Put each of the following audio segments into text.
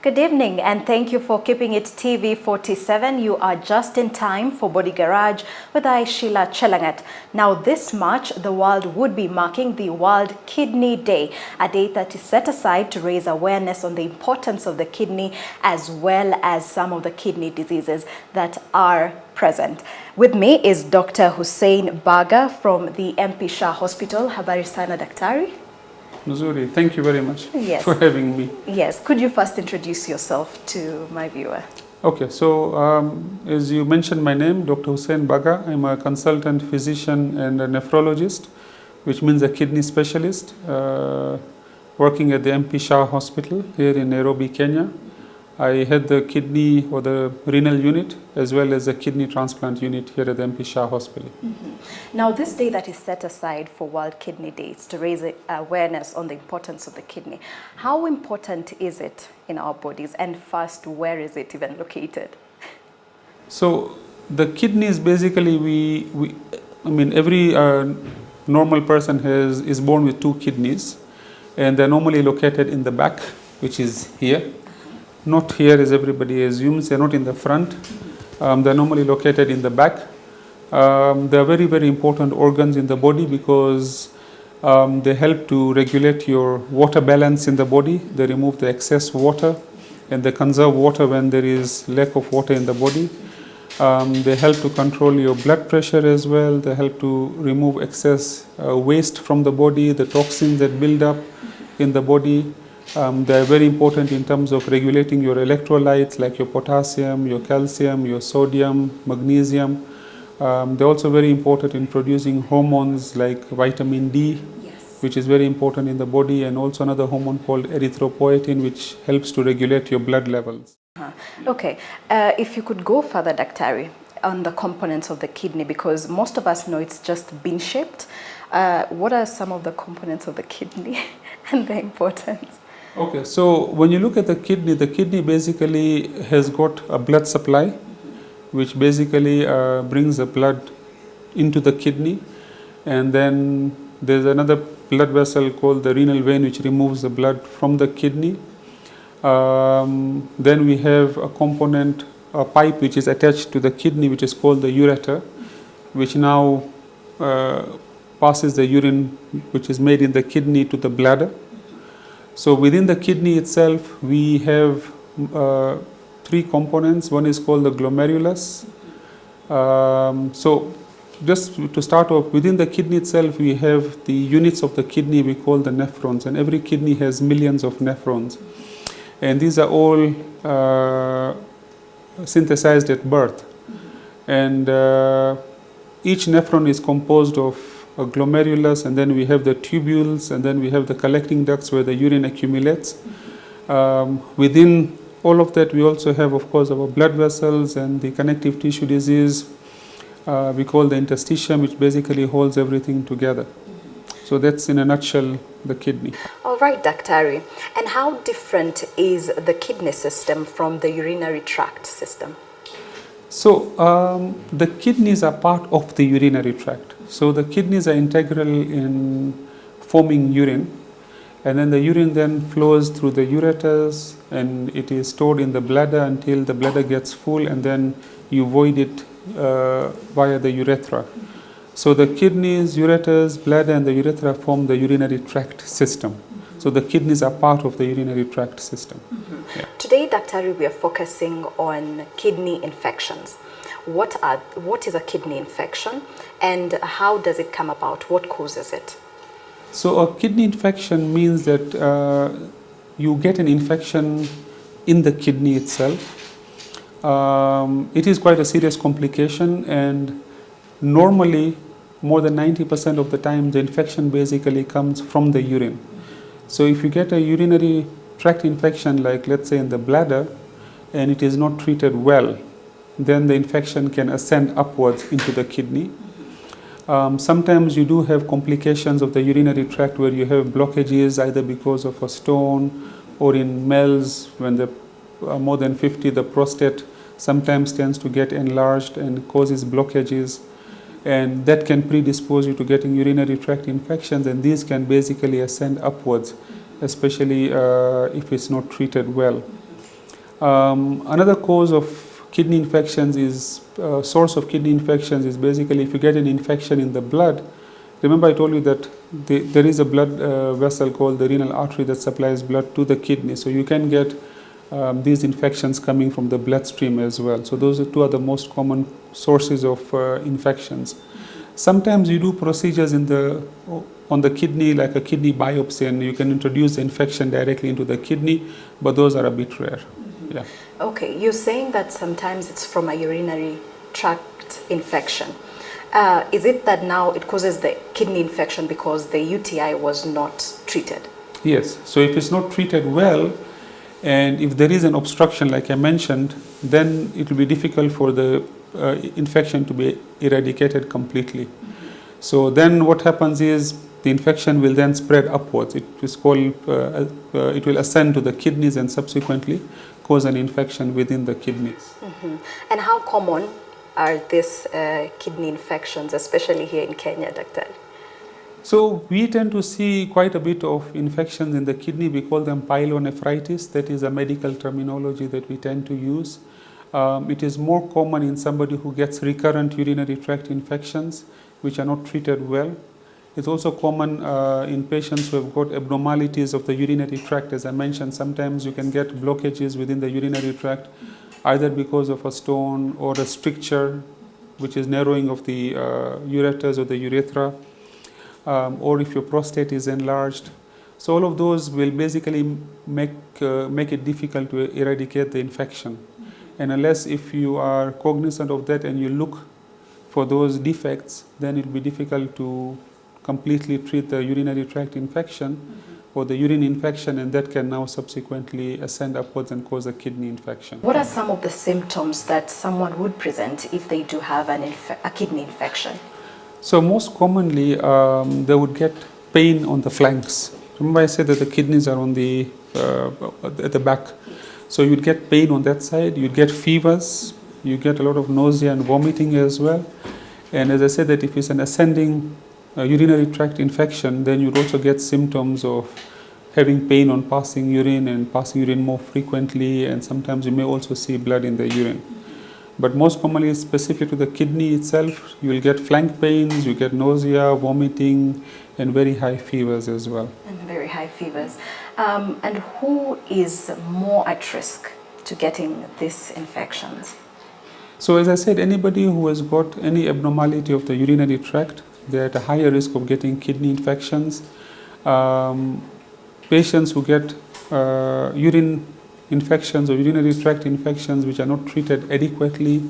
Good evening and thank you for keeping it TV 47. You are just in time for Body Garage with I, Sheila Chelangat. Now this March, the world would be marking the World Kidney Day, a day that is set aside to raise awareness on the importance of the kidney as well as some of the kidney diseases that are present. With me is Dr Hussein Bagha from the MP Shah Hospital. Habari sana daktari. Nzuri, thank you very much for having me. Yes, could you first introduce yourself to my viewer? Okay, so as you mentioned my name, Dr Hussein Bagha. I'm a consultant physician and a nephrologist, which means a kidney specialist, working at the MP Shah Hospital here in Nairobi, Kenya. I head the kidney or the renal unit as well as the kidney transplant unit here at the MP Shah Hospital. Now this day that is set aside for World Kidney Day is to raise awareness on the importance of the kidney. How important is it in our bodies, and first, where is it even located? So the kidney is basically, every normal person is born with two kidneys, and they're normally located in the back, which is here. Not here as everybody assumes, they're not in the front. They're normally located in the back. They're very, very important organs in the body because they help to regulate your water balance in the body. They remove the excess water and they conserve water when there is lack of water in the body. They help to control your blood pressure as well. They help to remove excess waste from the body, the toxins that build up in the body. They are very important in terms of regulating your electrolytes like your potassium, your calcium, your sodium, magnesium. They're also very important in producing hormones like vitamin D, which is very important in the body, and also another hormone called erythropoietin, which helps to regulate your blood levels. Okay, if you could go further, Daktari, on the components of the kidney, because most of us know it's just bean-shaped. What are some of the components of the kidney and their importance? Okay, so when you look at the kidney basically has got a blood supply, which basically brings the blood into the kidney, and then there's another blood vessel called the renal vein, which removes the blood from the kidney. Then we have a component, a pipe which is attached to the kidney, which is called the ureter, which now passes the urine which is made in the kidney to the bladder. So within the kidney itself, we have three components. One is called the glomerulus. So just to start off, within the kidney itself, we have the units of the kidney we call the nephrons, and every kidney has millions of nephrons. And these are all synthesized at birth. And each nephron is composed of a glomerulus, and then we have the tubules, and then we have the collecting ducts where the urine accumulates. Within all of that, we also have, of course, our blood vessels and the connective tissue disease we call the interstitium, which basically holds everything together. So that's in a nutshell the kidney. All right, Daktari. And how different is the kidney system from the urinary tract system? So the kidneys are part of the urinary tract. So the kidneys are integral in forming urine, and then the urine then flows through the ureters, and it is stored in the bladder until the bladder gets full, and then you void it via the urethra. So the kidneys, ureters, bladder, and the urethra form the urinary tract system. So the kidneys are part of the urinary tract system. Yeah. Today, Daktari, we are focusing on kidney infections. What is a kidney infection, and how does it come about? What causes it? So a kidney infection means that you get an infection in the kidney itself. It is quite a serious complication, and normally more than 90% of the time the infection basically comes from the urine. So if you get a urinary tract infection, like let's say in the bladder, and it is not treated well, then the infection can ascend upwards into the kidney. Sometimes you do have complications of the urinary tract where you have blockages either because of a stone, or in males when they're more than 50, the prostate sometimes tends to get enlarged and causes blockages, and that can predispose you to getting urinary tract infections, and these can basically ascend upwards, especially if it's not treated well. Another cause of kidney infections is, source of kidney infections is basically if you get an infection in the blood. Remember I told you that there is a blood vessel called the renal artery that supplies blood to the kidney. So you can get these infections coming from the bloodstream as well. So those two are the most common sources of infections. Sometimes you do procedures on the kidney, like a kidney biopsy, and you can introduce the infection directly into the kidney, but those are a bit rare. Yeah. Okay, you're saying that sometimes it's from a urinary tract infection. Is it that now it causes the kidney infection because the UTI was not treated? Yes. So if it's not treated well, and if there is an obstruction, like I mentioned, then it will be difficult for the infection to be eradicated completely. So then what happens is the infection will then spread upwards. It is called, it will ascend to the kidneys and subsequently cause an infection within the kidneys. And how common are these kidney infections, especially here in Kenya, Doctor? So we tend to see quite a bit of infections in the kidney. We call them pyelonephritis. That is a medical terminology that we tend to use. It is more common in somebody who gets recurrent urinary tract infections, which are not treated well. It's also common in patients who have got abnormalities of the urinary tract. As I mentioned, sometimes you can get blockages within the urinary tract, either because of a stone or a stricture, which is narrowing of the ureters or the urethra, or if your prostate is enlarged. So all of those will basically make it difficult to eradicate the infection. And unless if you are cognizant of that and you look for those defects, then it will be difficult to completely treat the urinary tract infection or the urine infection, and that can now subsequently ascend upwards and cause a kidney infection. What are some of the symptoms that someone would present if they do have a kidney infection? So most commonly, they would get pain on the flanks. Remember I said that the kidneys are on the at the back. So you'd get pain on that side, you'd get fevers, you get a lot of nausea and vomiting as well. And as I said, that if it's an ascending urinary tract infection, then you'd also get symptoms of having pain on passing urine and passing urine more frequently, and sometimes you may also see blood in the urine. But most commonly, specific to the kidney itself, you will get flank pains, you get nausea, vomiting, and very high fevers as well. And very high fevers. And who is more at risk to getting these infections? So as I said, anybody who has got any abnormality of the urinary tract, they're at a higher risk of getting kidney infections. Patients who get urine infections or urinary tract infections which are not treated adequately,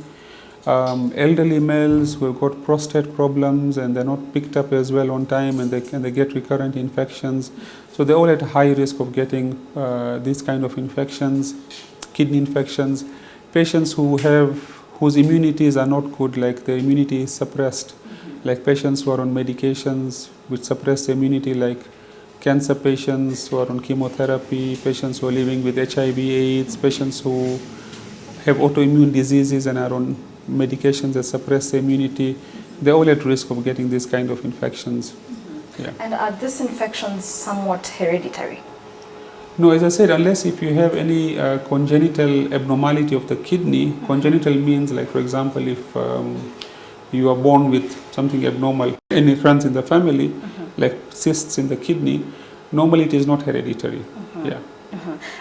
elderly males who have got prostate problems and they're not picked up as well on time, and they get recurrent infections. So they're all at a high risk of getting these kind of infections, kidney infections. Patients whose immunities are not good, like their immunity is suppressed, like patients who are on medications which suppress the immunity, like cancer patients who are on chemotherapy, patients who are living with HIV/AIDS, patients who have autoimmune diseases and are on medications that suppress the immunity, they're all at risk of getting this kind of infections. Yeah. And are these infections somewhat hereditary? No, as I said, unless if you have any congenital abnormality of the kidney. Congenital means, like for example, if you are born with something abnormal and it runs in the family, like cysts in the kidney, normally it is not hereditary. Yeah.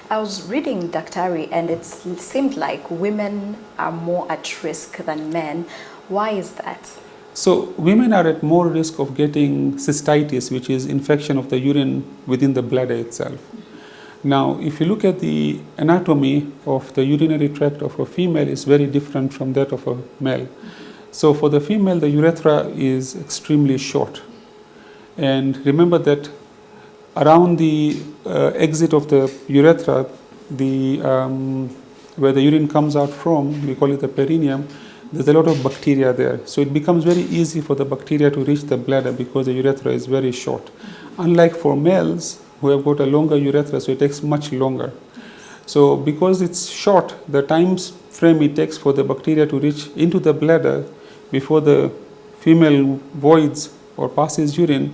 I was reading Daktari, and it seemed like women are more at risk than men. Why is that? So women are at more risk of getting cystitis, which is infection of the urine within the bladder itself. Now, if you look at the anatomy of the urinary tract of a female, is very different from that of a male. So for the female, the urethra is extremely short. And remember that around the exit of the urethra, where the urine comes out from, we call it the perineum, there's a lot of bacteria there. So it becomes very easy for the bacteria to reach the bladder because the urethra is very short. Unlike for males who have got a longer urethra, so it takes much longer. So because it's short, the time frame it takes for the bacteria to reach into the bladder before the female voids or passes urine,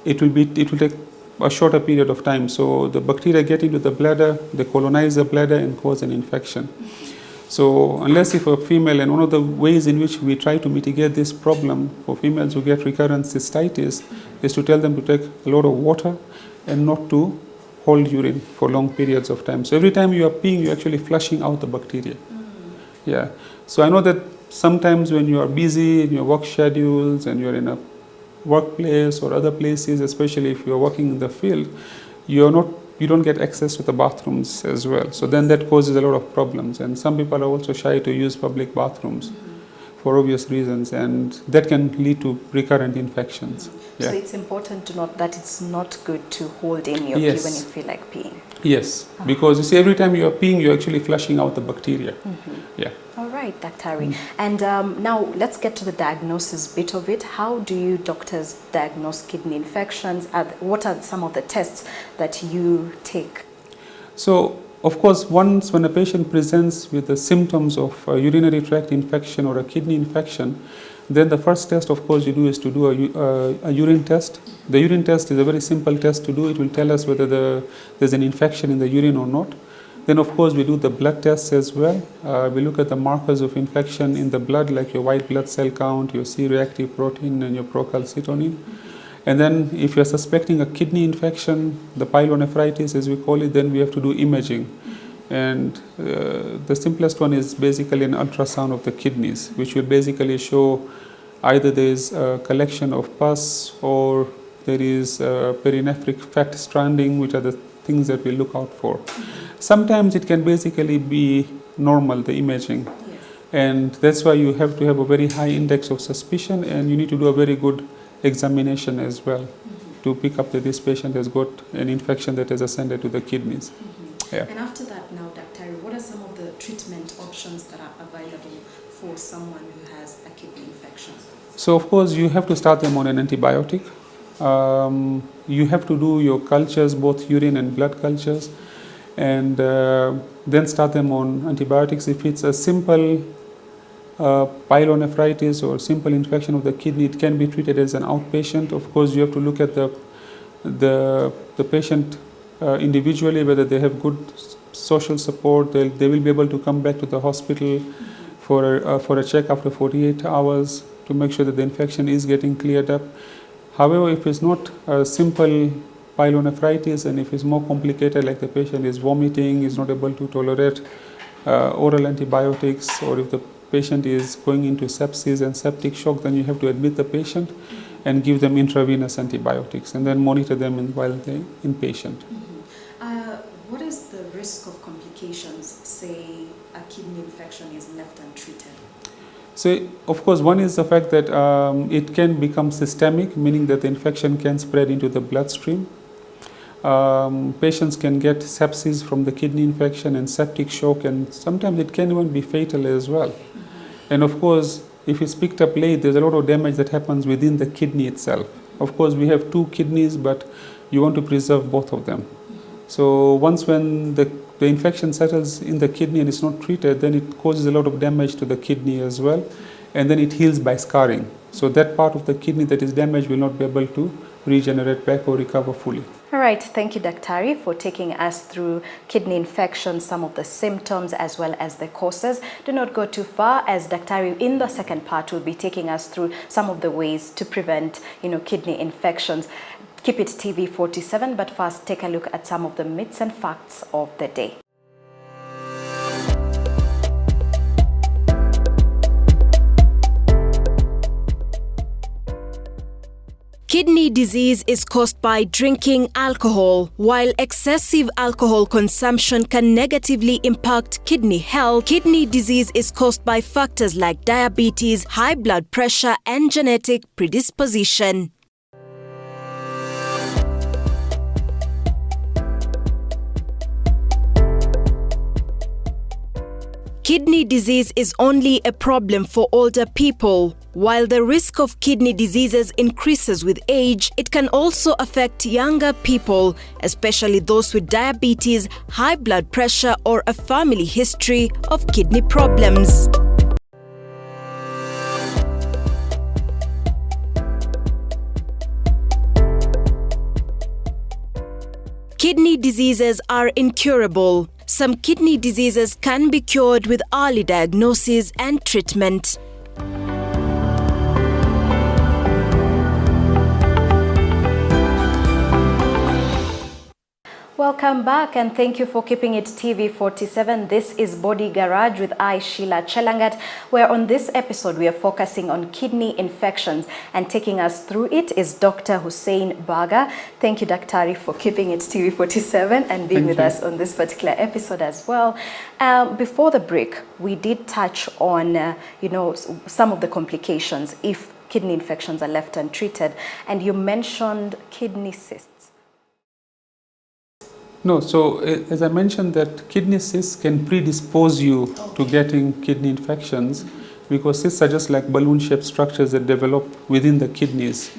it will take a shorter period of time. So the bacteria get into the bladder, they colonize the bladder and cause an infection. So unless if a female, and one of the ways in which we try to mitigate this problem for females who get recurrent cystitis is to tell them to take a lot of water and not to hold urine for long periods of time. So every time you are peeing, you're actually flushing out the bacteria. Yeah. So I know that sometimes when you are busy in your work schedules and you're in a workplace or other places, especially if you're working in the field, you don't get access to the bathrooms as well. So then that causes a lot of problems. And some people are also shy to use public bathrooms for obvious reasons, and that can lead to recurrent infections. Yeah. So it's important to note that it's not good to hold in your pee when you feel like peeing. Yes, because you see, every time you are peeing, you're actually flushing out the bacteria. Yeah. All right, Dr. Hari. And now let's get to the diagnosis bit of it. How do you doctors diagnose kidney infections? What are some of the tests that you take? So, of course, once when a patient presents with the symptoms of a urinary tract infection or a kidney infection, then the first test, of course, you do is to do a urine test. The urine test is a very simple test to do. It will tell us whether there's an infection in the urine or not. Then, of course, we do the blood tests as well. We look at the markers of infection in the blood, like your white blood cell count, your C-reactive protein, and your procalcitonin. And then if you're suspecting a kidney infection, the pyelonephritis as we call it, then we have to do imaging. And the simplest one is basically an ultrasound of the kidneys, which will basically show either there is a collection of pus or there is perinephric fat stranding, which are the things that we look out for. Sometimes it can basically be normal, the imaging. And that's why you have to have a very high index of suspicion, and you need to do a very good examination as well to pick up that this patient has got an infection that has ascended to the kidneys. Yeah. And after that now, Dr. Hari, what are some of the treatment options that are available for someone who has a kidney infection? So of course you have to start them on an antibiotic. You have to do your cultures, both urine and blood cultures, and then start them on antibiotics. If it's a simple pyelonephritis or simple infection of the kidney, it can be treated as an outpatient. Of course, you have to look at the patient individually, whether they have good social support. They will be able to come back to the hospital for a check after 48 hours to make sure that the infection is getting cleared up. However, if it's not a simple pyelonephritis and if it's more complicated, like the patient is vomiting, is not able to tolerate oral antibiotics, or if the patient is going into sepsis and septic shock, then you have to admit the patient and give them intravenous antibiotics and then monitor them while they're inpatient. What is the risk of complications, say a kidney infection is left untreated? So, of course, one is the fact that it can become systemic, meaning that the infection can spread into the bloodstream. Patients can get sepsis from the kidney infection and septic shock, and sometimes it can even be fatal as well. And of course, if it's picked up late, there's a lot of damage that happens within the kidney itself. Of course, we have two kidneys, but you want to preserve both of them. So once when the infection settles in the kidney and it's not treated, then it causes a lot of damage to the kidney as well, and then it heals by scarring. So that part of the kidney that is damaged will not be able to regenerate back or recover fully. All right, thank you, Dr. Hari, for taking us through kidney infection, some of the symptoms as well as the causes. Do not go too far, as Dr. Hari in the second part will be taking us through some of the ways to prevent, kidney infections. Keep it TV 47, but first take a look at some of the myths and facts of the day. Kidney disease is caused by drinking alcohol. While excessive alcohol consumption can negatively impact kidney health, kidney disease is caused by factors like diabetes, high blood pressure, and genetic predisposition. Kidney disease is only a problem for older people. While the risk of kidney diseases increases with age, it can also affect younger people, especially those with diabetes, high blood pressure, or a family history of kidney problems. diseases are incurable. Some kidney diseases can be cured with early diagnosis and treatment. Welcome back and thank you for keeping it TV 47. This is Body Garage with I, Sheila Chelangat, where on this episode we are focusing on kidney infections, and taking us through it is Dr. Hussein Bagha. Thank you, Daktari, for keeping it TV 47 and being with us on this particular episode as well. Before the break, we did touch on, some of the complications if kidney infections are left untreated, and you mentioned kidney cysts. No, so as I mentioned, that kidney cysts can predispose you to getting kidney infections, because cysts are just like balloon-shaped structures that develop within the kidneys.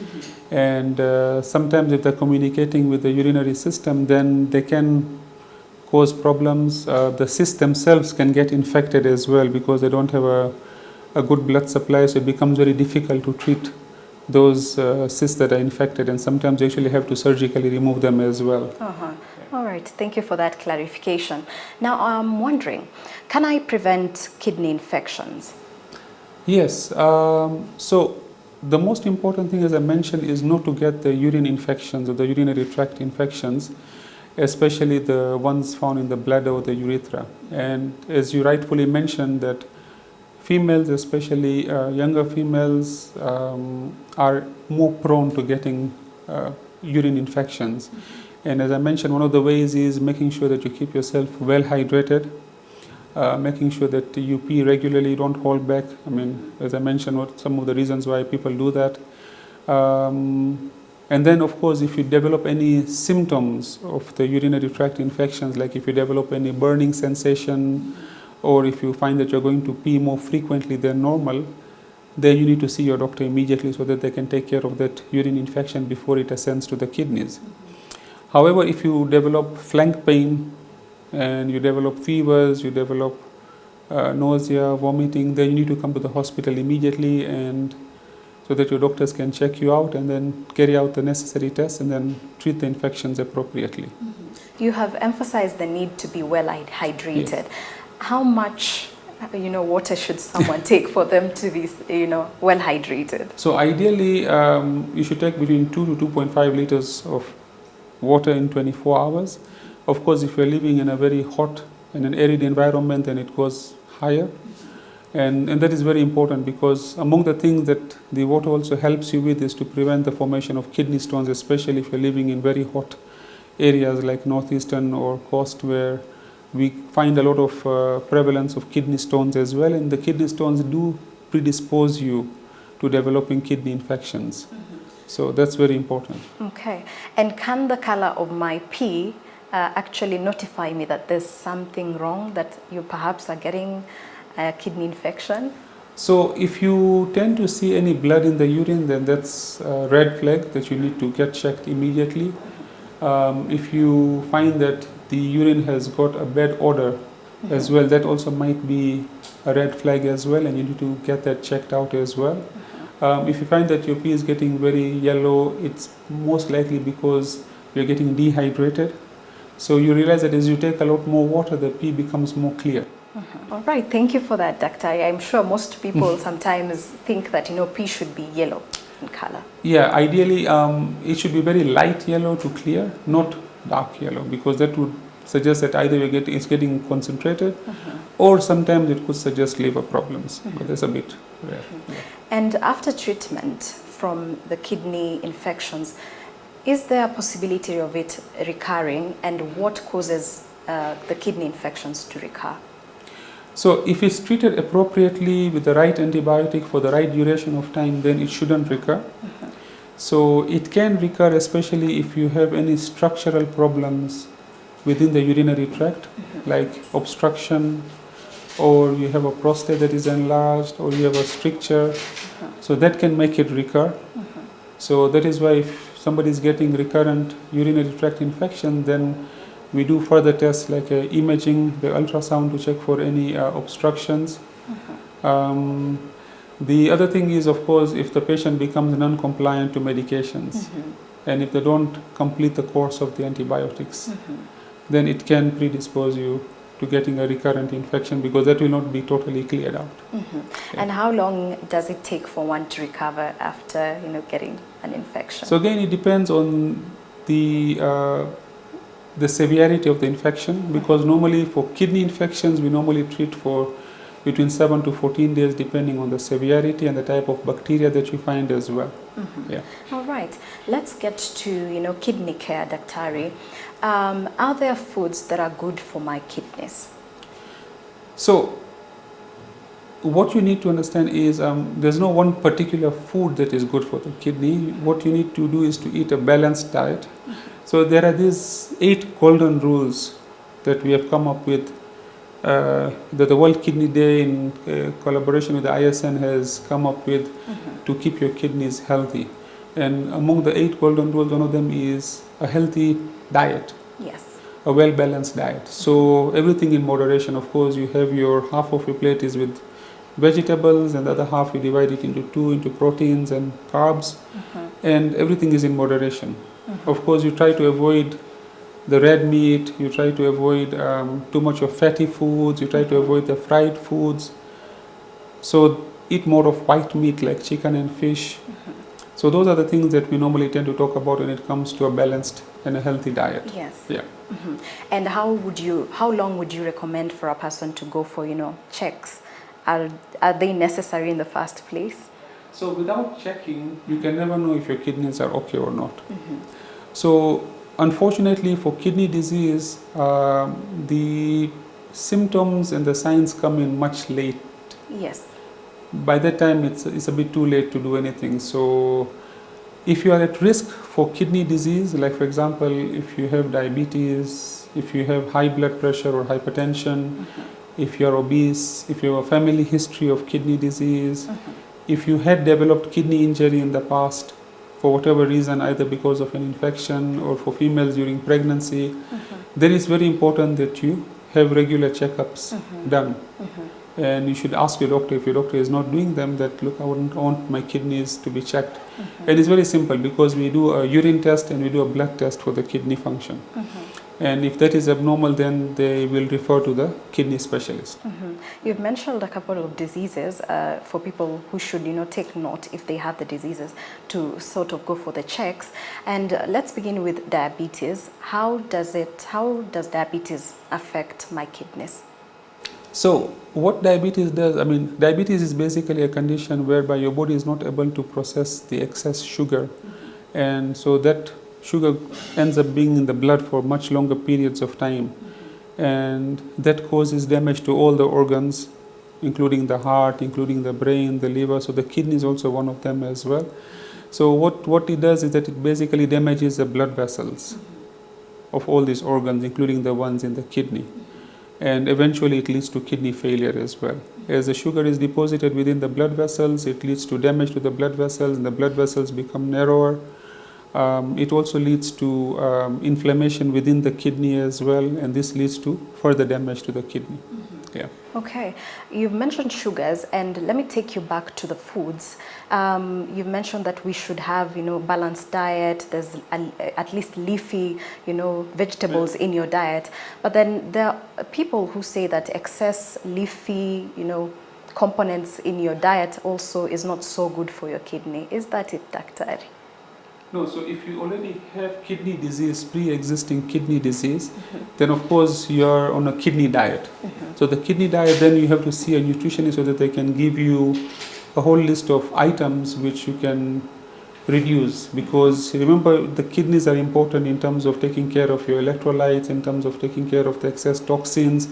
And sometimes if they're communicating with the urinary system, then they can cause problems. The cysts themselves can get infected as well, because they don't have a good blood supply, so it becomes very difficult to treat those cysts that are infected, and sometimes they actually have to surgically remove them as well. All right, thank you for that clarification. Now I'm wondering, can I prevent kidney infections? Yes, so the most important thing, as I mentioned, is not to get the urine infections or the urinary tract infections, especially the ones found in the bladder or the urethra. And as you rightfully mentioned, that females, especially younger females, are more prone to getting urine infections. And as I mentioned, one of the ways is making sure that you keep yourself well hydrated, making sure that you pee regularly, don't hold back. I mean, as I mentioned, what some of the reasons why people do that. And then, of course, if you develop any symptoms of the urinary tract infections, like if you develop any burning sensation, or if you find that you're going to pee more frequently than normal, then you need to see your doctor immediately so that they can take care of that urine infection before it ascends to the kidneys. However, if you develop flank pain and you develop fevers, you develop nausea, vomiting, then you need to come to the hospital immediately, and so that your doctors can check you out and then carry out the necessary tests and then treat the infections appropriately. You have emphasized the need to be well hydrated. Yes. How much water should someone take for them to be well hydrated? So ideally, you should take between 2 to 2.5 liters of water in 24 hours. Of course, if you're living in a very hot and an arid environment, then it goes higher. And that is very important, because among the things that the water also helps you with is to prevent the formation of kidney stones, especially if you're living in very hot areas like northeastern or coast, where we find a lot of prevalence of kidney stones as well. And the kidney stones do predispose you to developing kidney infections. So that's very important. Okay. And can the color of my pee actually notify me that there's something wrong, that you perhaps are getting a kidney infection? So if you tend to see any blood in the urine, then that's a red flag that you need to get checked immediately. If you find that the urine has got a bad odor as well, that also might be a red flag as well, and you need to get that checked out as well. If you find that your pee is getting very yellow, it's most likely because you're getting dehydrated. So you realize that as you take a lot more water, the pee becomes more clear. All right, thank you for that, Doctor. I'm sure most people sometimes think that pee should be yellow in color. Yeah, ideally it should be very light yellow to clear, not dark yellow, because that would suggest that either it's getting concentrated, or sometimes it could suggest liver problems, but that's a bit rare. Yeah. And after treatment from the kidney infections, is there a possibility of it recurring, and what causes the kidney infections to recur? So if it's treated appropriately with the right antibiotic for the right duration of time, then it shouldn't recur. So it can recur, especially if you have any structural problems within the urinary tract, like obstruction, or you have a prostate that is enlarged, or you have a stricture. So that can make it recur. So that is why if somebody is getting recurrent urinary tract infection, then we do further tests like imaging, the ultrasound, to check for any obstructions. The other thing is, of course, if the patient becomes non-compliant to medications. and if they don't complete the course of the antibiotics, then it can predispose you to getting a recurrent infection, because that will not be totally cleared out. And how long does it take for one to recover after getting an infection? So again, it depends on the severity of the infection, because normally for kidney infections we normally treat for between 7 to 14 days, depending on the severity and the type of bacteria that you find as well. Yeah. All right, let's get to kidney care, Daktari. Are there foods that are good for my kidneys? So what you need to understand is there's no one particular food that is good for the kidney. What you need to do is to eat a balanced diet. So there are these 8 golden rules that we have come up with, that the World Kidney Day in collaboration with the ISN has come up with to keep your kidneys healthy. And among the 8 golden rules, one of them is a healthy diet. Yes. A well-balanced diet. So everything in moderation. Of course, you have your half of your plate is with vegetables, and the other half you divide it into 2 into proteins and carbs, and everything is in moderation. Of course, you try to avoid the red meat, you try to avoid too much of fatty foods, you try to avoid the fried foods. So eat more of white meat like chicken and fish. So those are the things that we normally tend to talk about when it comes to a balanced and a healthy diet. Yes. Yeah. And how long would you recommend for a person to go for checks? Are they necessary in the first place? So without checking, you can never know if your kidneys are okay or not. So unfortunately for kidney disease, the symptoms and the signs come in much late. Yes. By that time it's a bit too late to do anything. So if you are at risk for kidney disease, like for example, if you have diabetes, if you have high blood pressure or hypertension, if you are obese, if you have a family history of kidney disease, if you had developed kidney injury in the past for whatever reason, either because of an infection or for females during pregnancy, then it's very important that you have regular checkups done. And you should ask your doctor, if your doctor is not doing them, that look, I want my kidneys to be checked. And it's very simple, because we do a urine test and we do a blood test for the kidney function. And if that is abnormal, then they will refer to the kidney specialist. You've mentioned a couple of diseases for people who should take note if they have the diseases to sort of go for the checks. And let's begin with diabetes. How does diabetes affect my kidneys? So what diabetes does, diabetes is basically a condition whereby your body is not able to process the excess sugar. And so that sugar ends up being in the blood for much longer periods of time. And that causes damage to all the organs, including the heart, including the brain, the liver. So the kidney is also one of them as well. So what it does is that it basically damages the blood vessels of all these organs, including the ones in the kidney. And eventually it leads to kidney failure as well. As the sugar is deposited within the blood vessels, it leads to damage to the blood vessels, and the blood vessels become narrower. It also leads to inflammation within the kidney as well, and this leads to further damage to the kidney. Yeah. Okay, you've mentioned sugars, and let me take you back to the foods. You've mentioned that we should have, balanced diet. There's at least leafy, vegetables in your diet. But then there are people who say that excess leafy, components in your diet also is not so good for your kidney. Is that it, Doctor? No, so if you already have kidney disease, pre-existing kidney disease, then of course you're on a kidney diet. So the kidney diet, then you have to see a nutritionist so that they can give you a whole list of items which you can reduce. Because remember, the kidneys are important in terms of taking care of your electrolytes, in terms of taking care of the excess toxins.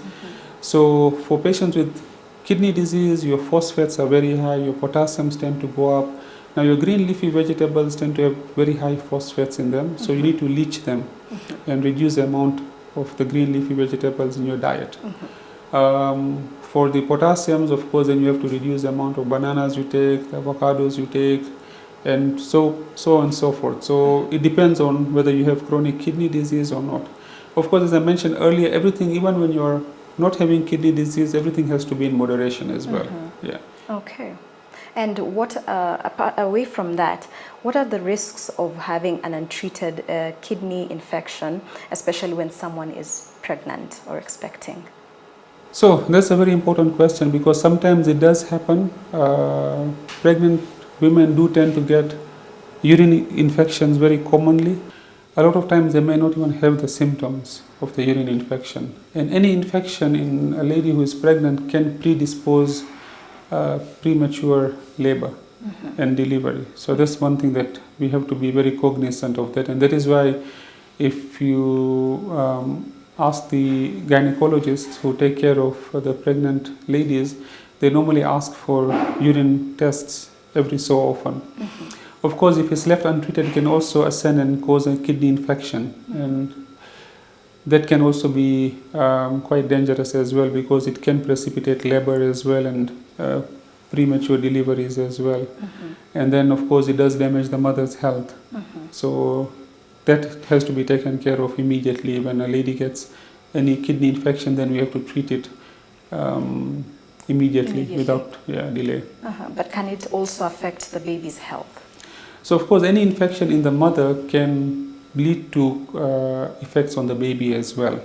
So for patients with kidney disease, your phosphates are very high, your potassiums tend to go up. Now your green leafy vegetables tend to have very high phosphates in them, so you need to leach them and reduce the amount of the green leafy vegetables in your diet. For the potassiums, of course, then you have to reduce the amount of bananas you take, the avocados you take, and so on and so forth. So it depends on whether you have chronic kidney disease or not. Of course, as I mentioned earlier, everything, even when you're not having kidney disease, everything has to be in moderation as well. Yeah. Okay. And what, away from that, what are the risks of having an untreated kidney infection, especially when someone is pregnant or expecting? So that's a very important question, because sometimes it does happen. Pregnant women do tend to get urine infections very commonly. A lot of times they may not even have the symptoms of the urine infection. And any infection in a lady who is pregnant can predispose premature labor and delivery. So that's one thing that we have to be very cognizant of that. And that is why if you ask the gynecologists who take care of the pregnant ladies, they normally ask for urine tests every so often. Of course, if it's left untreated, it can also ascend and cause a kidney infection. And that can also be quite dangerous as well, because it can precipitate labor as well and premature deliveries as well. And then, of course, it does damage the mother's health. So that has to be taken care of immediately. When a lady gets any kidney infection, then we have to treat it immediately without delay. But can it also affect the baby's health? So, of course, any infection in the mother can lead to effects on the baby as well.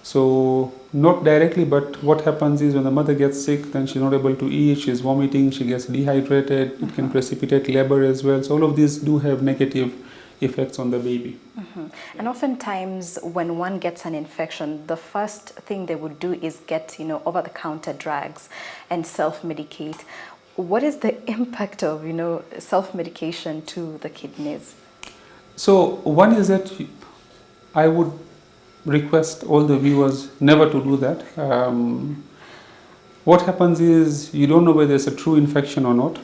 So, not directly, but what happens is when the mother gets sick, then she's not able to eat, she's vomiting, she gets dehydrated, it can precipitate labor as well. So, all of these do have negative effects on the baby. And oftentimes when one gets an infection, the first thing they would do is get, over-the-counter drugs and self-medicate. What is the impact of, self-medication to the kidneys? So one is that I would request all the viewers never to do that. What happens is you don't know whether it's a true infection or not.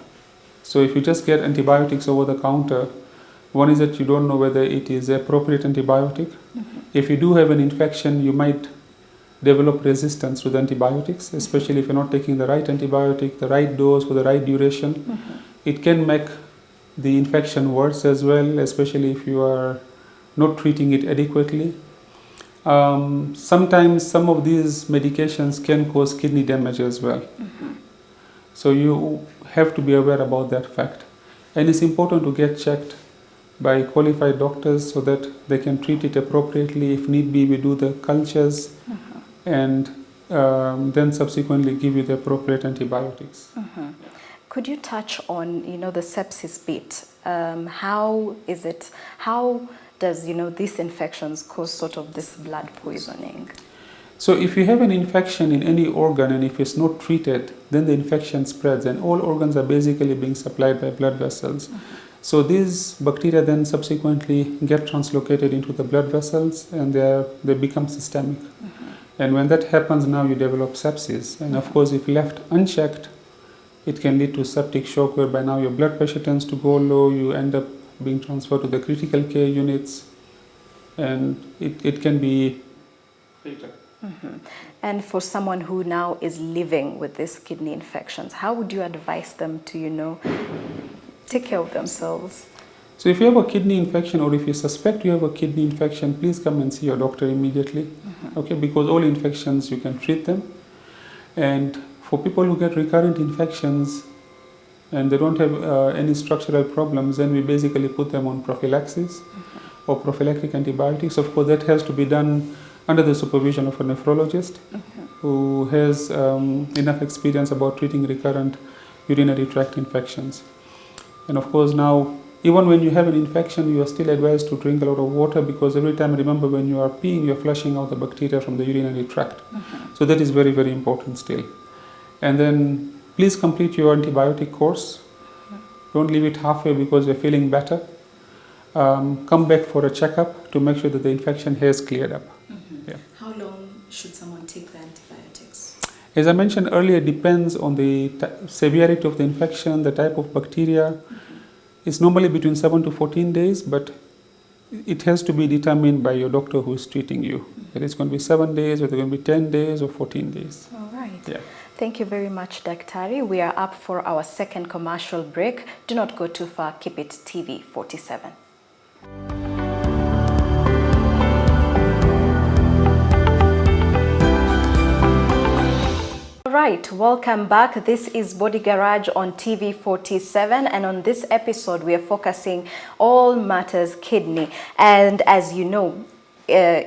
So if you just get antibiotics over the counter, one is that you don't know whether it is appropriate antibiotic. If you do have an infection, you might develop resistance to the antibiotics, especially if you're not taking the right antibiotic, the right dose for the right duration. It can make the infection worse as well, especially if you are not treating it adequately. Sometimes some of these medications can cause kidney damage as well. So you have to be aware about that fact. And it's important to get checked by qualified doctors so that they can treat it appropriately. If need be, we do the cultures and then subsequently give you the appropriate antibiotics. Could you touch on, the sepsis bit? How does, these infections cause sort of this blood poisoning? So if you have an infection in any organ and if it's not treated, then the infection spreads, and all organs are basically being supplied by blood vessels. So these bacteria then subsequently get translocated into the blood vessels and they become systemic. And when that happens, now you develop sepsis. And of course, if left unchecked, it can lead to septic shock, whereby now your blood pressure tends to go low, you end up being transferred to the critical care units, and it can be fatal. And for someone who now is living with these kidney infections, how would you advise them to, take care of themselves? So if you have a kidney infection, or if you suspect you have a kidney infection, please come and see your doctor immediately. Okay, because all infections, you can treat them. And for people who get recurrent infections and they don't have any structural problems, then we basically put them on prophylaxis or prophylactic antibiotics. Of course, that has to be done under the supervision of a nephrologist who has enough experience about treating recurrent urinary tract infections. And of course, now, even when you have an infection, you are still advised to drink a lot of water, because every time, remember, when you are peeing, you are flushing out the bacteria from the urinary tract. So that is very, very important still. And then please complete your antibiotic course. Don't leave it halfway because you're feeling better. Come back for a checkup to make sure that the infection has cleared up. How long should someone take the antibiotics? As I mentioned earlier, it depends on the severity of the infection, the type of bacteria. It's normally between 7 to 14 days, but it has to be determined by your doctor who is treating you. Whether it's going to be 7 days, whether it's going to be 10 days or 14 days. All right. Yeah. Thank you very much, Daktari. We are up for our second commercial break. Do not go too far. Keep it TV 47. All right, welcome back. This is Body Garage on TV 47, and on this episode we are focusing all matters kidney. And as you know,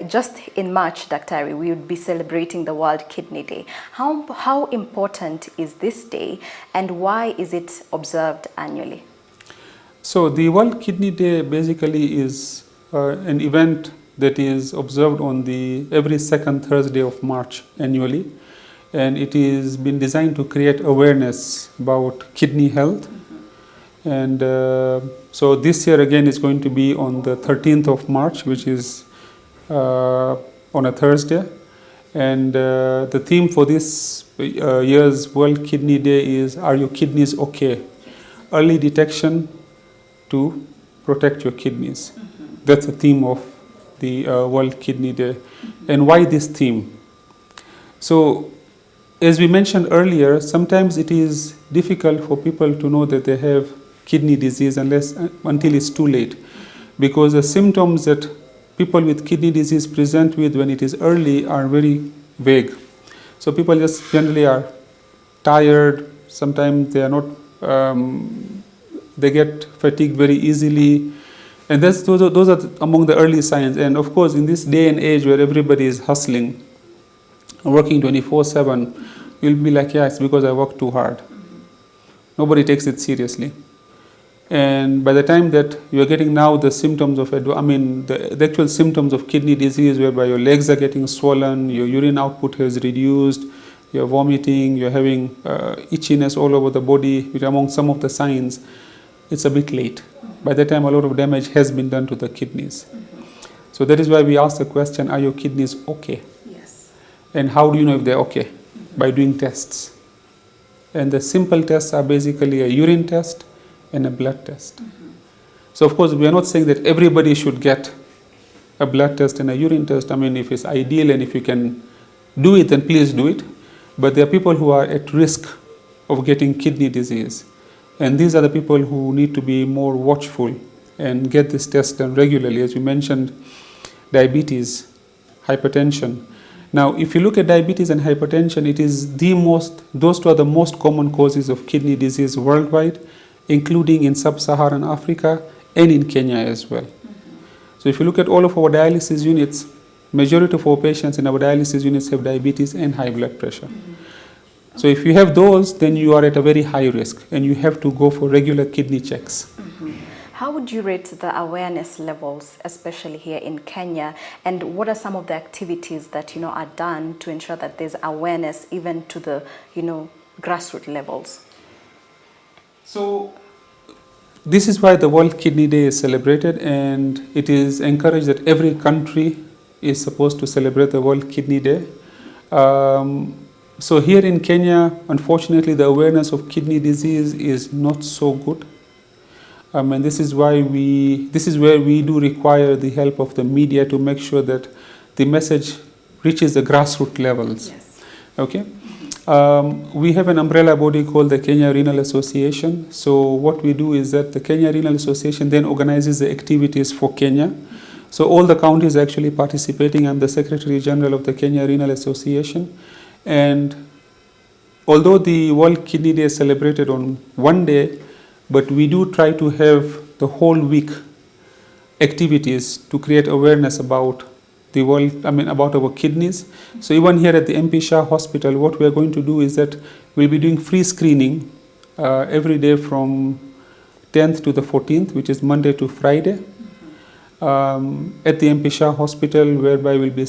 just in March, Dr. we would be celebrating the World Kidney Day. How important is this day, and why is it observed annually? So the World Kidney Day basically is an event that is observed on every second Thursday of March annually. And it is been designed to create awareness about kidney health. And so this year again is going to be on the 13th of March, which is on a Thursday. And the theme for this year's World Kidney Day is, are your kidneys okay? Early detection to protect your kidneys. That's the theme of the World Kidney Day. And why this theme? So, as we mentioned earlier, sometimes it is difficult for people to know that they have kidney disease until it's too late, because the symptoms that people with kidney disease present with when it is early are very vague. So people just generally are tired. Sometimes they are not. They get fatigued very easily, and those are among the early signs. And of course, in this day and age where everybody is hustling, working 24/7, you'll be like, yeah, it's because I work too hard. Nobody takes it seriously. And by the time that you're getting now the symptoms of, the actual symptoms of kidney disease, whereby your legs are getting swollen, your urine output has reduced, you're vomiting, you're having itchiness all over the body, which are among some of the signs, it's a bit late. By the time a lot of damage has been done to the kidneys. So that is why we ask the question, are your kidneys okay? Yes. And how do you know if they're okay? By doing tests. And the simple tests are basically a urine test and a blood test. So of course we are not saying that everybody should get a blood test and a urine test. If it's ideal and if you can do it, then please do it. But there are people who are at risk of getting kidney disease. And these are the people who need to be more watchful and get this test done regularly. As we mentioned, diabetes, hypertension. Now, if you look at diabetes and hypertension, those two are the most common causes of kidney disease worldwide, including in sub-Saharan Africa and in Kenya as well. So if you look at all of our dialysis units, majority of our patients in our dialysis units have diabetes and high blood pressure. So if you have those, then you are at a very high risk and you have to go for regular kidney checks. How would you rate the awareness levels, especially here in Kenya, and what are some of the activities that are done to ensure that there's awareness even to the grassroots levels? So this is why the World Kidney Day is celebrated, and it is encouraged that every country is supposed to celebrate the World Kidney Day. So here in Kenya, unfortunately, the awareness of kidney disease is not so good. And this is where we do require the help of the media to make sure that the message reaches the grassroots levels. Yes. Okay. We have an umbrella body called the Kenya Renal Association. So what we do is that the Kenya Renal Association then organizes the activities for Kenya. So all the counties are actually participating. I'm the Secretary General of the Kenya Renal Association. And although the World Kidney Day is celebrated on one day, but we do try to have the whole week activities to create awareness about about our kidneys. So even here at the MP Shah Hospital, what we are going to do is that we'll be doing free screening every day from 10th to the 14th, which is Monday to Friday, at the MP Shah Hospital, whereby we'll be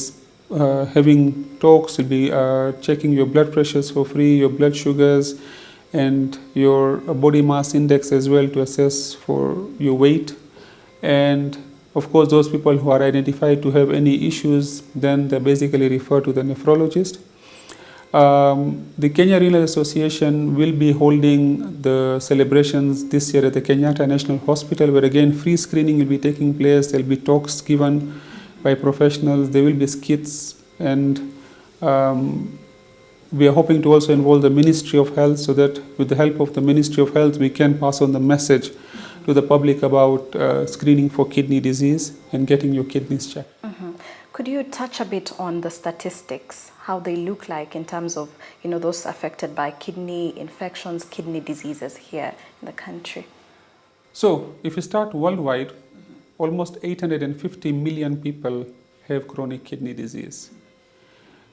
having talks, we'll be checking your blood pressures for free, your blood sugars, and your body mass index as well to assess for your weight. And of course, those people who are identified to have any issues, then they basically refer to the nephrologist. The Kenya Renal Association will be holding the celebrations this year at the Kenyatta National Hospital, where again free screening will be taking place. There will be talks given by professionals. There will be skits, and we are hoping to also involve the Ministry of Health, so that with the help of the Ministry of Health, we can pass on the message to the public about screening for kidney disease and getting your kidneys checked. Could you touch a bit on the statistics, how they look like in terms of, those affected by kidney infections, kidney diseases here in the country? So if you start worldwide, almost 850 million people have chronic kidney disease.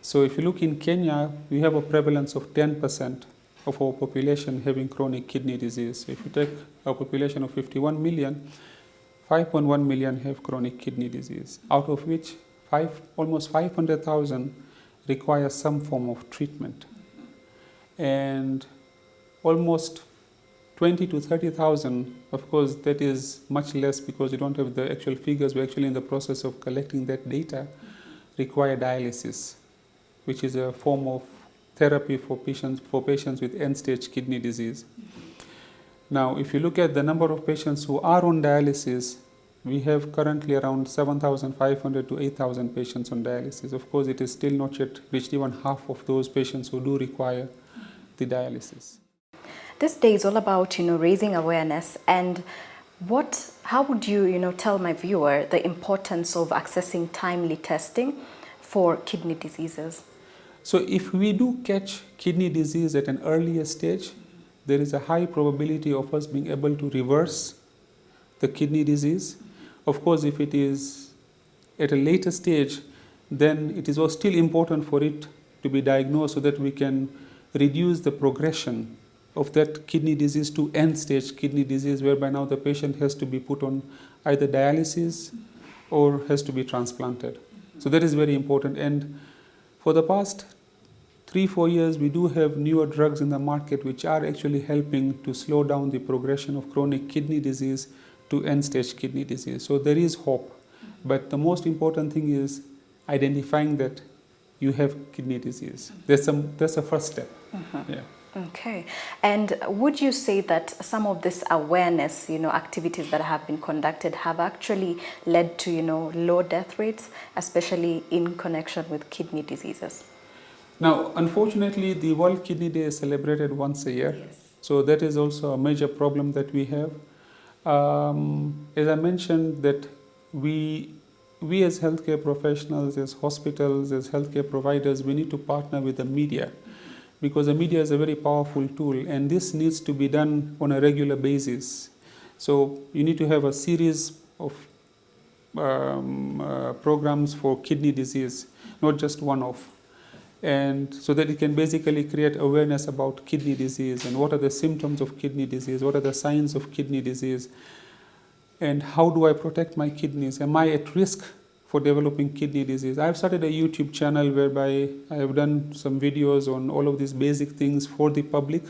So if you look in Kenya, we have a prevalence of 10% of our population having chronic kidney disease. If you take a population of 51 million, 5.1 million have chronic kidney disease, out of which almost 500,000 require some form of treatment. And almost 20 to 30,000, of course, that is much less because we don't have the actual figures. We're actually in the process of collecting that data, require dialysis, which is a form of therapy for patients with end-stage kidney disease. Now, if you look at the number of patients who are on dialysis, we have currently around 7,500 to 8,000 patients on dialysis. Of course, it is still not yet reached even half of those patients who do require the dialysis. This day is all about, raising awareness. And how would you, tell my viewer the importance of accessing timely testing for kidney diseases? So if we do catch kidney disease at an earlier stage, there is a high probability of us being able to reverse the kidney disease. Of course, if it is at a later stage, then it is still important for it to be diagnosed so that we can reduce the progression of that kidney disease to end-stage kidney disease, whereby now the patient has to be put on either dialysis or has to be transplanted. So that is very important. And for the past 3-4 years, we do have newer drugs in the market which are actually helping to slow down the progression of chronic kidney disease to end-stage kidney disease. So there is hope. But the most important thing is identifying that you have kidney disease. That's a first step. Yeah. Okay. And would you say that some of this awareness, activities that have been conducted have actually led to, low death rates, especially in connection with kidney diseases? Now, unfortunately, the World Kidney Day is celebrated once a year. Yes. So that is also a major problem that we have. As I mentioned, that we as healthcare professionals, as hospitals, as healthcare providers, we need to partner with the media, because the media is a very powerful tool, and this needs to be done on a regular basis. So you need to have a series of programs for kidney disease, not just one-off. And so that it can basically create awareness about kidney disease and what are the symptoms of kidney disease, what are the signs of kidney disease, and how do I protect my kidneys? Am I at risk for developing kidney disease? I've started a YouTube channel whereby I have done some videos on all of these basic things for the public.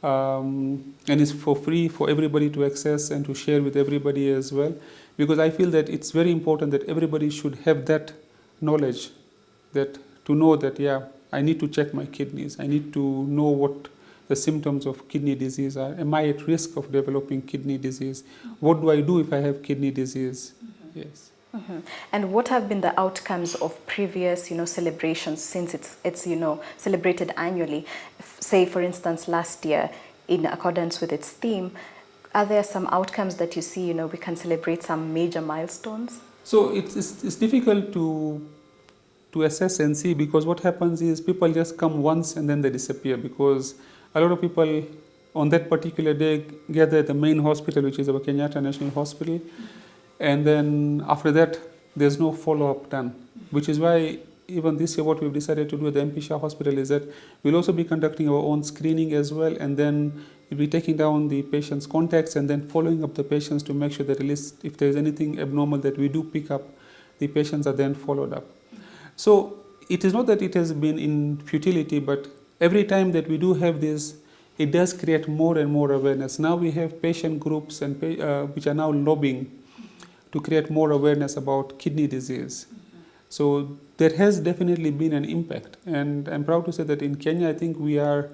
And it's for free for everybody to access and to share with everybody as well. Because I feel that it's very important that everybody should have that knowledge, that to know that, I need to check my kidneys. I need to know what the symptoms of kidney disease are. Am I at risk of developing kidney disease? What do I do if I have kidney disease? Yes. And what have been the outcomes of previous, celebrations since it's celebrated annually? Say, for instance, last year, in accordance with its theme, are there some outcomes that you see, we can celebrate some major milestones? So it's difficult to assess and see, because what happens is people just come once and then they disappear, because a lot of people on that particular day gather at the main hospital, which is our Kenyatta National Hospital, and then after that there's no follow-up done, which is why even this year what we've decided to do at the MP Shah Hospital is that we'll also be conducting our own screening as well, and then we'll be taking down the patient's contacts and then following up the patients to make sure that at least if there's anything abnormal that we do pick up, the patients are then followed up. So it is not that it has been in futility, but every time that we do have this, it does create more and more awareness. Now we have patient groups and which are now lobbying to create more awareness about kidney disease. So there has definitely been an impact. And I'm proud to say that in Kenya, I think we are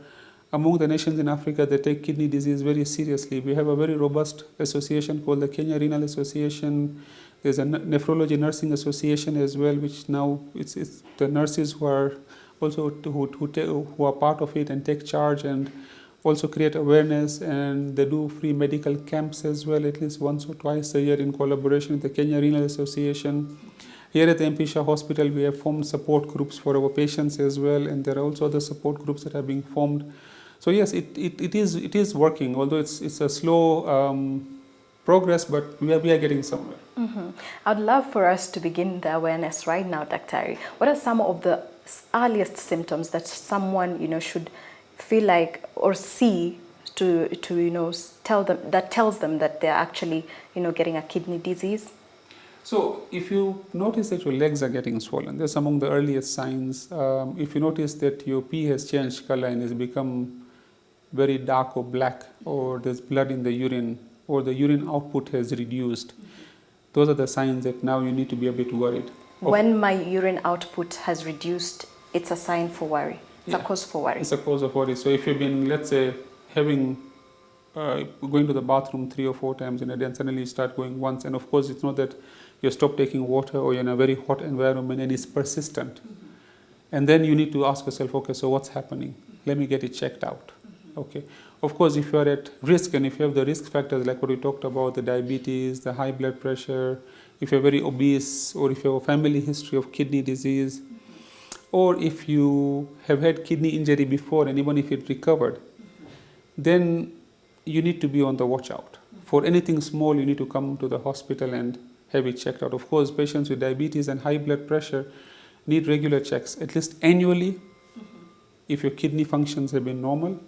among the nations in Africa that take kidney disease very seriously. We have a very robust association called the Kenya Renal Association. There's a Nephrology Nursing Association as well, which now it's the nurses who are also who are part of it and take charge and also create awareness, and they do free medical camps as well, at least once or twice a year in collaboration with the Kenya Renal Association. Here at the MP Shah Hospital, we have formed support groups for our patients as well, and there are also other support groups that are being formed. So yes, it is working, although it's a slow progress, but we are getting somewhere. I'd love for us to begin the awareness right now, Dr. What are some of the earliest symptoms that someone should feel like or see to tells them that they're actually getting a kidney disease? So if you notice that your legs are getting swollen, that's among the earliest signs. If you notice that your pee has changed color and has become very dark or black, or there's blood in the urine, or the urine output has reduced, those are the signs that now you need to be a bit worried. When my urine output has reduced, it's a sign for worry. It's a cause for worry. It's a cause of worry. So if you've been, let's say, going to the bathroom 3 or 4 times in a day, and suddenly you start going once, and of course it's not that you stop taking water or you're in a very hot environment and it's persistent. And then you need to ask yourself, okay, so what's happening? Let me get it checked out. Okay. Of course, if you are at risk and if you have the risk factors like what we talked about, the diabetes, the high blood pressure, if you're very obese, or if you have a family history of kidney disease, or if you have had kidney injury before and even if it recovered, then you need to be on the watch out. For anything small, you need to come to the hospital and have it checked out. Of course, patients with diabetes and high blood pressure need regular checks, at least annually, if your kidney functions have been normal.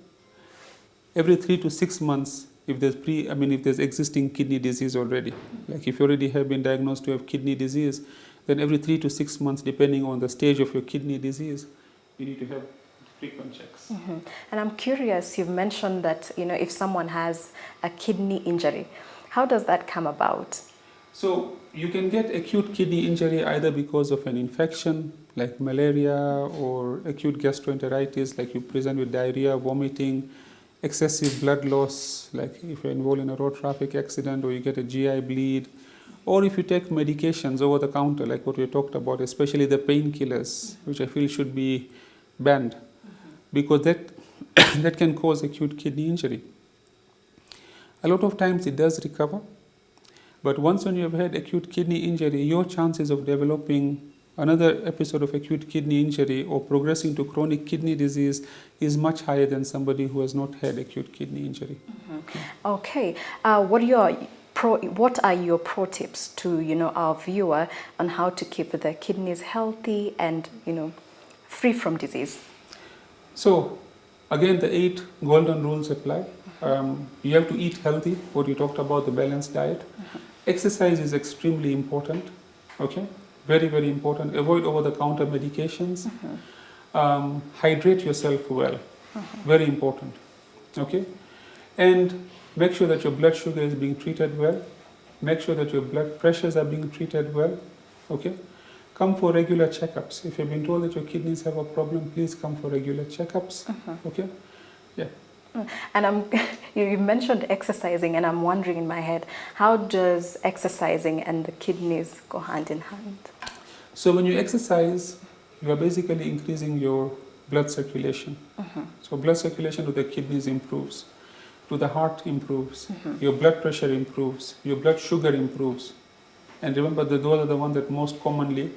Every 3 to 6 months, if there's existing kidney disease already. Like if you already have been diagnosed to have kidney disease, then every 3 to 6 months, depending on the stage of your kidney disease, you need to have frequent checks. And I'm curious, you've mentioned that if someone has a kidney injury, how does that come about? So you can get acute kidney injury either because of an infection like malaria, or acute gastroenteritis like you present with diarrhea, vomiting, excessive blood loss like if you're involved in a road traffic accident, or you get a GI bleed, or if you take medications over the counter like what we talked about, especially the painkillers, which I feel should be banned, because that can cause acute kidney injury. A lot of times it does recover, but once when you have had acute kidney injury, your chances of developing another episode of acute kidney injury or progressing to chronic kidney disease is much higher than somebody who has not had acute kidney injury. Okay. What are your pro tips to our viewer on how to keep the kidneys healthy and free from disease? So again, the 8 golden rules apply. You have to eat healthy, what you talked about, the balanced diet. Exercise is extremely important. Okay, very, very important. Avoid over-the-counter medications. Hydrate yourself well. Very important. Okay, and make sure that your blood sugar is being treated well. Make sure that your blood pressures are being treated well. Okay, come for regular checkups. If you've been told that your kidneys have a problem, please come for regular checkups. Okay, yeah. And you mentioned exercising, and I'm wondering in my head, how does exercising and the kidneys go hand in hand? So when you exercise, you are basically increasing your blood circulation. So blood circulation to the kidneys improves, to the heart improves, your blood pressure improves, your blood sugar improves. And remember that those are the ones that most commonly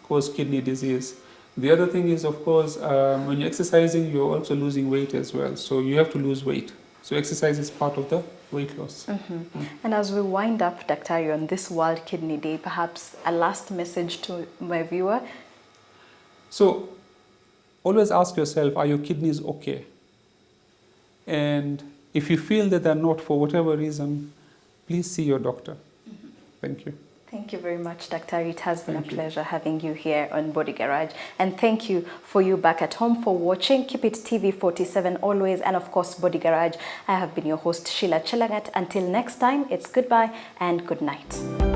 cause kidney disease. The other thing is, of course, when you're exercising, you're also losing weight as well. So you have to lose weight. So exercise is part of the weight loss. And as we wind up, Dr. on this World Kidney Day, perhaps a last message to my viewer? So always ask yourself, are your kidneys okay? And if you feel that they're not for whatever reason, please see your doctor. Thank you. Thank you very much, Dr. It has been a pleasure having you here on Body Garage. And thank you for you back at home for watching. Keep it TV 47 always. And of course, Body Garage. I have been your host, Sheila Chelangat. Until next time, it's goodbye and good night.